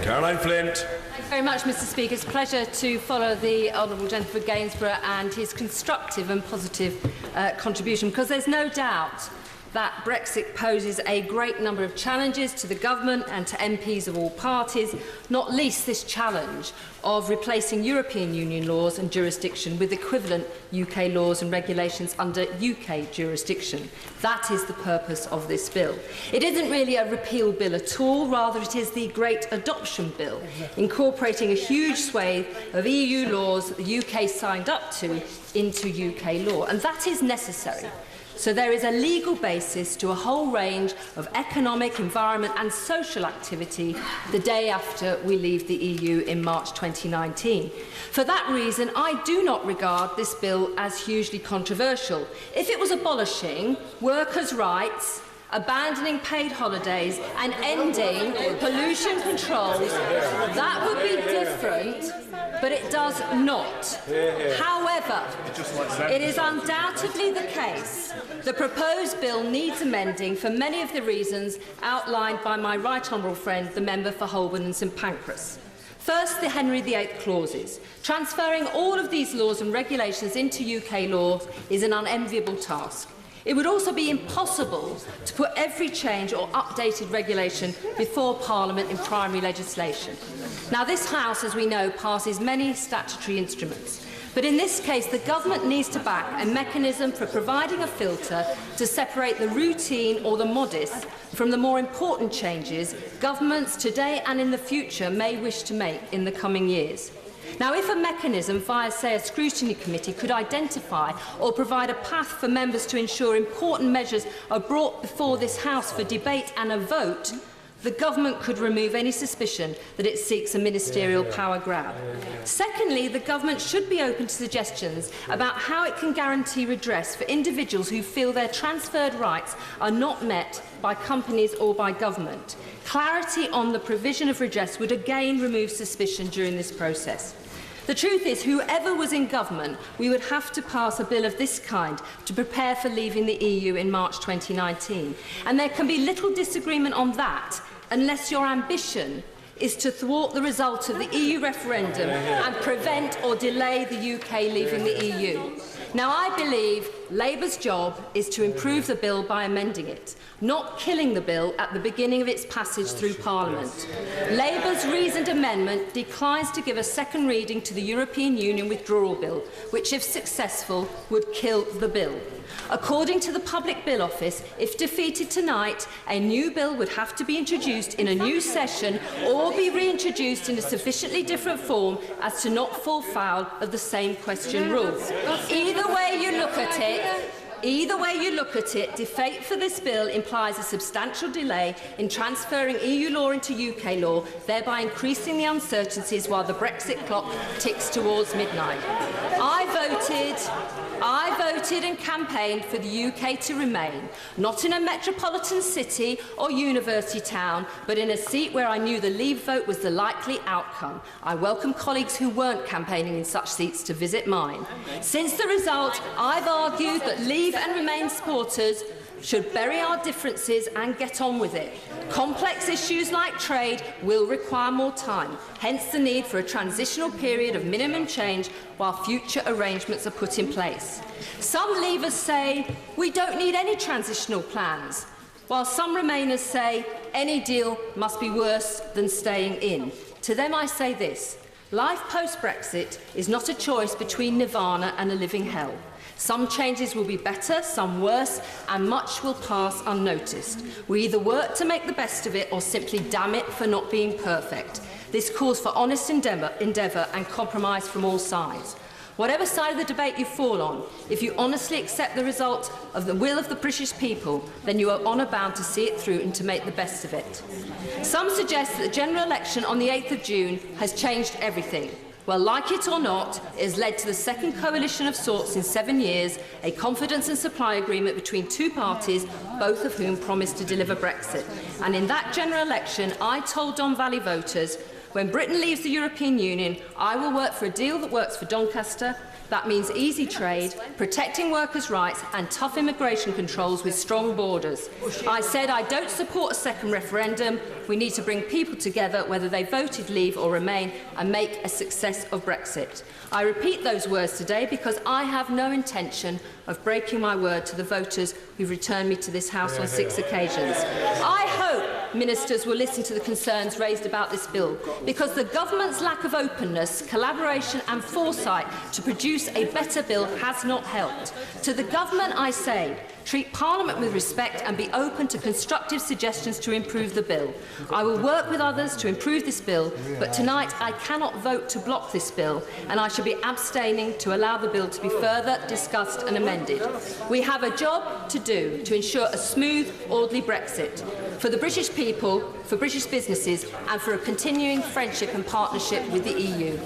Caroline Flint. Thank you very much, Mr. Speaker. It's a pleasure to follow the Honourable Gentleman for Gainsborough and his constructive and positive contribution, because there's no doubt that Brexit poses a great number of challenges to the government and to MPs of all parties, not least this challenge of replacing European Union laws and jurisdiction with equivalent UK laws and regulations under UK jurisdiction. That is the purpose of this bill. It isn't really a repeal bill at all, rather it is the Great Adoption Bill, incorporating a huge swathe of EU laws that the UK signed up to into UK law, and that is necessary. So there is a legal basis to a whole range of economic, environment and social activity the day after we leave the EU in March 2019. For that reason, I do not regard this bill as hugely controversial. If it was abolishing workers' rights, abandoning paid holidays and ending pollution controls, that would be different, but it does not. However, it is undoubtedly the case the proposed bill needs amending for many of the reasons outlined by my right honourable friend, the member for Holborn and St Pancras. First, the Henry VIII clauses. Transferring all of these laws and regulations into UK law is an unenviable task. It would also be impossible to put every change or updated regulation before Parliament in primary legislation. Now, this House, as we know, passes many statutory instruments. But in this case, the government needs to back a mechanism for providing a filter to separate the routine or the modest from the more important changes governments today and in the future may wish to make in the coming years. Now, if a mechanism via, say, a scrutiny committee could identify or provide a path for members to ensure important measures are brought before this House for debate and a vote, the government could remove any suspicion that it seeks a ministerial power grab. Secondly, the government should be open to suggestions about how it can guarantee redress for individuals who feel their transferred rights are not met by companies or by government. Clarity on the provision of redress would again remove suspicion during this process. The truth is, whoever was in government, we would have to pass a bill of this kind to prepare for leaving the EU in March 2019. And there can be little disagreement on that unless your ambition is to thwart the result of the EU referendum and prevent or delay the UK leaving the EU. Now, I believe Labour's job is to improve the bill by amending it, not killing the bill at the beginning of its passage through Parliament. Labour's reasoned amendment declines to give a second reading to the European Union withdrawal bill, which, if successful, would kill the bill. According to the Public Bill Office, if defeated tonight, a new bill would have to be introduced in a new session or be reintroduced in a sufficiently different form as to not fall foul of the same question rule. Either way you look at it, defeat for this bill implies a substantial delay in transferring EU law into UK law, thereby increasing the uncertainties while the Brexit clock ticks towards midnight. I voted and campaigned for the UK to remain, not in a metropolitan city or university town, but in a seat where I knew the Leave vote was the likely outcome. I welcome colleagues who weren't campaigning in such seats to visit mine. Since the result, I've argued that Leave and Remain supporters should bury our differences and get on with it. Complex issues like trade will require more time, hence the need for a transitional period of minimum change while future arrangements are put in place. Some Leavers say we don't need any transitional plans, while some Remainers say any deal must be worse than staying in. To them I say this: life post-Brexit is not a choice between nirvana and a living hell. Some changes will be better, some worse, and much will pass unnoticed. We either work to make the best of it or simply damn it for not being perfect. This calls for honest endeavour and compromise from all sides. Whatever side of the debate you fall on, if you honestly accept the result of the will of the British people, then you are honour bound to see it through and to make the best of it. Some suggest that the general election on the 8th of June has changed everything. Well, like it or not, it has led to the second coalition of sorts in 7 years, a confidence and supply agreement between two parties, both of whom promised to deliver Brexit. And in that general election, I told Don Valley voters, when Britain leaves the European Union, I will work for a deal that works for Doncaster, That means easy trade, protecting workers' rights and tough immigration controls with strong borders. I said I don't support a second referendum. We need to bring people together, whether they voted leave or remain, and make a success of Brexit. I repeat those words today because I have no intention of breaking my word to the voters who've returned me to this House on 6 occasions. I hope ministers will listen to the concerns raised about this bill, because the government's lack of openness, collaboration and foresight to produce a better bill has not helped. To the government I say, treat Parliament with respect and be open to constructive suggestions to improve the bill. I will work with others to improve this bill, but tonight I cannot vote to block this bill, and I shall be abstaining to allow the bill to be further discussed and amended. We have a job to do to ensure a smooth, orderly Brexit for the British people, for British businesses and for a continuing friendship and partnership with the EU.